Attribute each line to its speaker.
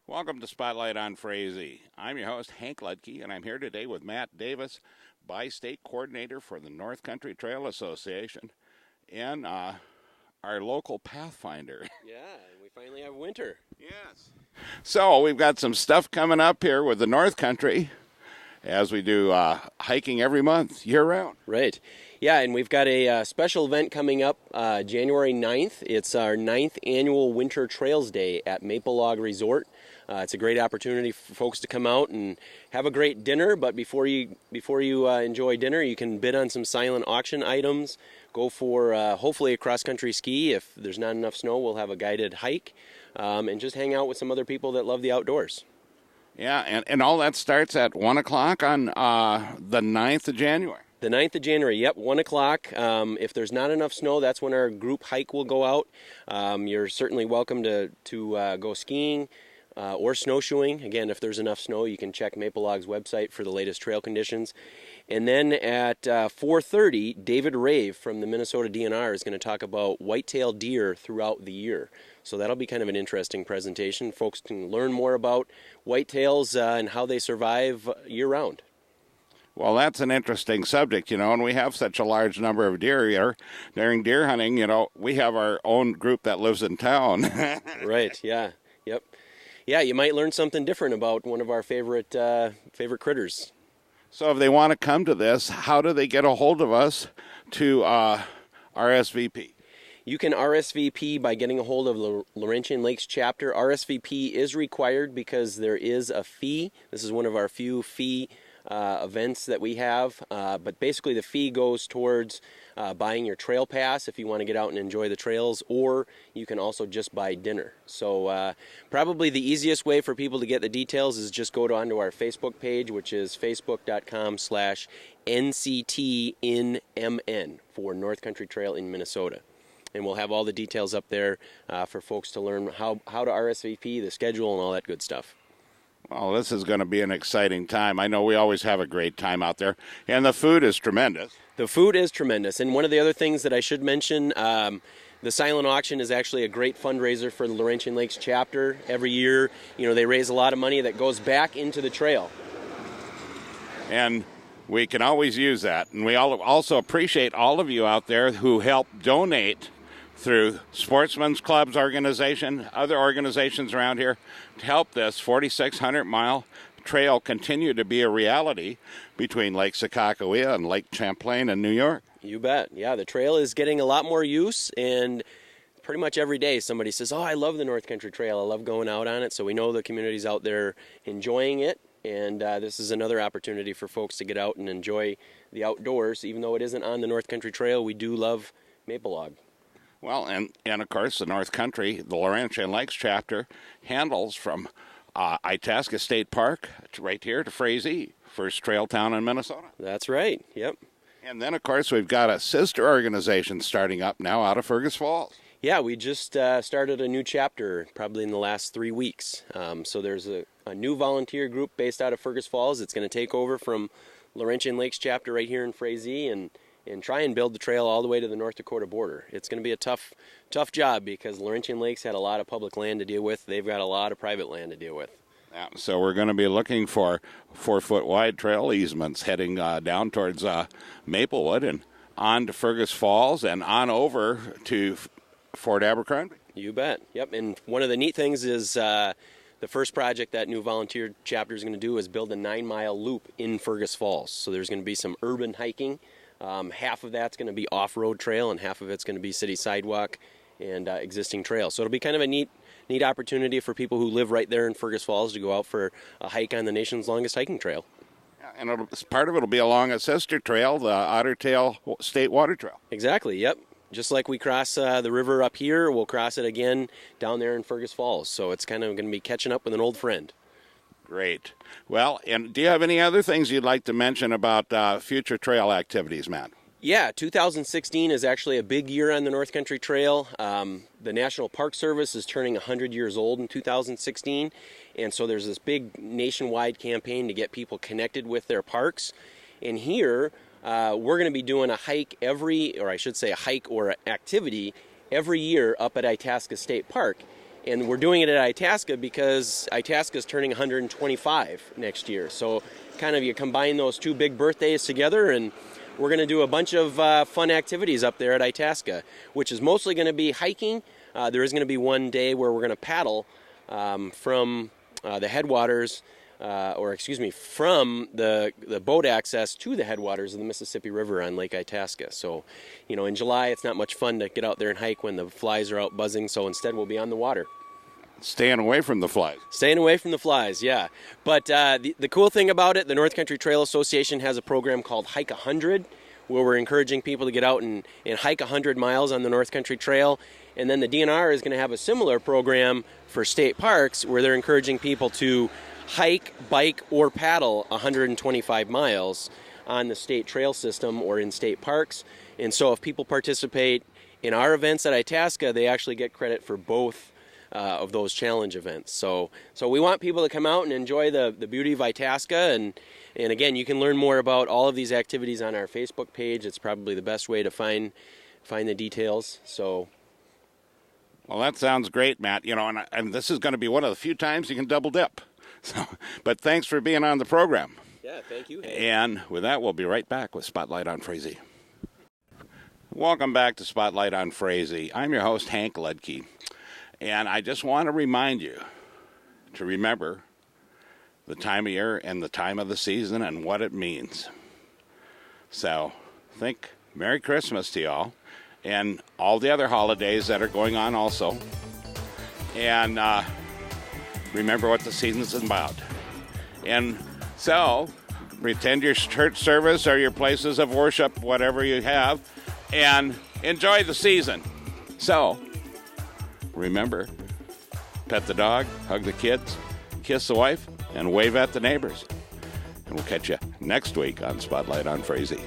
Speaker 1: Welcome to Spotlight on Frazee. I'm your host, Hank Ludke, and I'm here today with Matt Davis, Bi-State Coordinator for the North Country Trail Association, and our local Pathfinder.
Speaker 2: Yeah, and we finally have winter.
Speaker 1: Yes. So we've got some stuff coming up here with the North Country, as we do hiking every month, year-round.
Speaker 2: Right. Yeah, and we've got a special event coming up January 9th. It's our 9th annual Winter Trails Day at Maple Log Resort. It's a great opportunity for folks to come out and have a great dinner, but before you enjoy dinner, you can bid on some silent auction items, go for hopefully a cross-country ski. If there's not enough snow, we'll have a guided hike, and just hang out with some other people that love the outdoors.
Speaker 1: Yeah, and all that starts at 1 o'clock on the 9th of January.
Speaker 2: The 9th of January, yep, 1 o'clock. If there's not enough snow, that's when our group hike will go out. You're certainly welcome to go skiing or snowshoeing. Again, if there's enough snow, you can check Maple Log's website for the latest trail conditions. And then at 4:30, David Rave from the Minnesota DNR is going to talk about white-tailed deer throughout the year. So that'll be kind of an interesting presentation. Folks can learn more about whitetails and how they survive year-round.
Speaker 1: Well, that's an interesting subject, and we have such a large number of deer here. During deer hunting, we have our own group that lives in town.
Speaker 2: Right, yeah, yep. Yeah, you might learn something different about one of our favorite critters.
Speaker 1: So if they want to come to this, how do they get a hold of us to RSVP?
Speaker 2: You can RSVP by getting a hold of the Laurentian Lakes chapter. RSVP is required because there is a fee. This is one of our few fee events that we have, but basically the fee goes towards buying your trail pass if you want to get out and enjoy the trails, or you can also just buy dinner. So probably the easiest way for people to get the details is just go onto our Facebook page, which is facebook.com/NCTInMN for North Country Trail in Minnesota. And we'll have all the details up there for folks to learn how to RSVP, the schedule, and all that good stuff.
Speaker 1: Well, this is going to be an exciting time. I know we always have a great time out there, and the food is tremendous.
Speaker 2: The food is tremendous, and one of the other things that I should mention, the silent auction is actually a great fundraiser for the Laurentian Lakes chapter. Every year, they raise a lot of money that goes back into the trail.
Speaker 1: And we can always use that, and we also appreciate all of you out there who help donate through Sportsmen's Club's organization, other organizations around here, to help this 4,600-mile trail continue to be a reality between Lake Sakakawea and Lake Champlain in New York.
Speaker 2: You bet. Yeah, the trail is getting a lot more use, and pretty much every day somebody says, oh, I love the North Country Trail. I love going out on it. So we know the community's out there enjoying it, and this is another opportunity for folks to get out and enjoy the outdoors. Even though it isn't on the North Country Trail, we do love Maple Log.
Speaker 1: Well, and of course, the North Country, the Laurentian Lakes chapter, handles from Itasca State Park right here to Frazee, first trail town in Minnesota.
Speaker 2: That's right, yep.
Speaker 1: And then, of course, we've got a sister organization starting up now out of Fergus Falls.
Speaker 2: Yeah, we just started a new chapter probably in the last 3 weeks. So there's a new volunteer group based out of Fergus Falls. It's going to take over from Laurentian Lakes chapter right here in Frazee and try and build the trail all the way to the North Dakota border. It's going to be a tough job because Laurentian Lakes had a lot of public land to deal with. They've got a lot of private land to deal with.
Speaker 1: Yeah, so we're going to be looking for 4-foot wide trail easements heading down towards Maplewood and on to Fergus Falls and on over to Fort Abercrombie.
Speaker 2: You bet. Yep, and one of the neat things is the first project that new volunteer chapter is going to do is build a 9-mile loop in Fergus Falls. So there's going to be some urban hiking. Half of that's going to be off-road trail and half of it's going to be city sidewalk and existing trail. So it'll be kind of a neat opportunity for people who live right there in Fergus Falls to go out for a hike on the nation's longest hiking trail.
Speaker 1: Yeah, and part of it will be along a sister trail, the Otter Tail State Water Trail.
Speaker 2: Exactly, yep. Just like we cross the river up here, we'll cross it again down there in Fergus Falls. So it's kind of going to be catching up with an old friend.
Speaker 1: Great. Well, and do you have any other things you'd like to mention about future trail activities, Matt?
Speaker 2: Yeah, 2016 is actually a big year on the North Country Trail. The National Park Service is turning 100 years old in 2016, and so there's this big nationwide campaign to get people connected with their parks. And here, we're going to be doing a hike a hike or an activity every year up at Itasca State Park. And we're doing it at Itasca because Itasca is turning 125 next year. So kind of you combine those two big birthdays together, and we're going to do a bunch of fun activities up there at Itasca, which is mostly going to be hiking. There is going to be one day where we're going to paddle from the headwaters, from the boat access to the headwaters of the Mississippi River on Lake Itasca. So, in July it's not much fun to get out there and hike when the flies are out buzzing, so instead we'll be on the water.
Speaker 1: Staying away from the flies.
Speaker 2: Staying away from the flies, yeah. But the cool thing about it, the North Country Trail Association has a program called Hike 100, where we're encouraging people to get out and hike 100 miles on the North Country Trail. And then the DNR is going to have a similar program for state parks, where they're encouraging people to hike, bike, or paddle 125 miles on the state trail system or in state parks. And so if people participate in our events at Itasca, they actually get credit for both of those challenge events. So we want people to come out and enjoy the beauty of Itasca. And again, you can learn more about all of these activities on our Facebook page. It's probably the best way to find the details. So.
Speaker 1: Well, that sounds great, Matt. And this is going to be one of the few times you can double dip. But thanks for being on the program.
Speaker 2: Yeah, thank you.
Speaker 1: And with that, we'll be right back with Spotlight on Frazee. Welcome back to Spotlight on Frazee. I'm your host, Hank Ledke. And I just want to remind you to remember the time of year and the time of the season and what it means. So, think Merry Christmas to y'all and all the other holidays that are going on also. And remember what the season's about. And so, attend your church service or your places of worship, whatever you have, and enjoy the season. So, remember, pet the dog, hug the kids, kiss the wife, and wave at the neighbors. And we'll catch you next week on Spotlight on Frazee.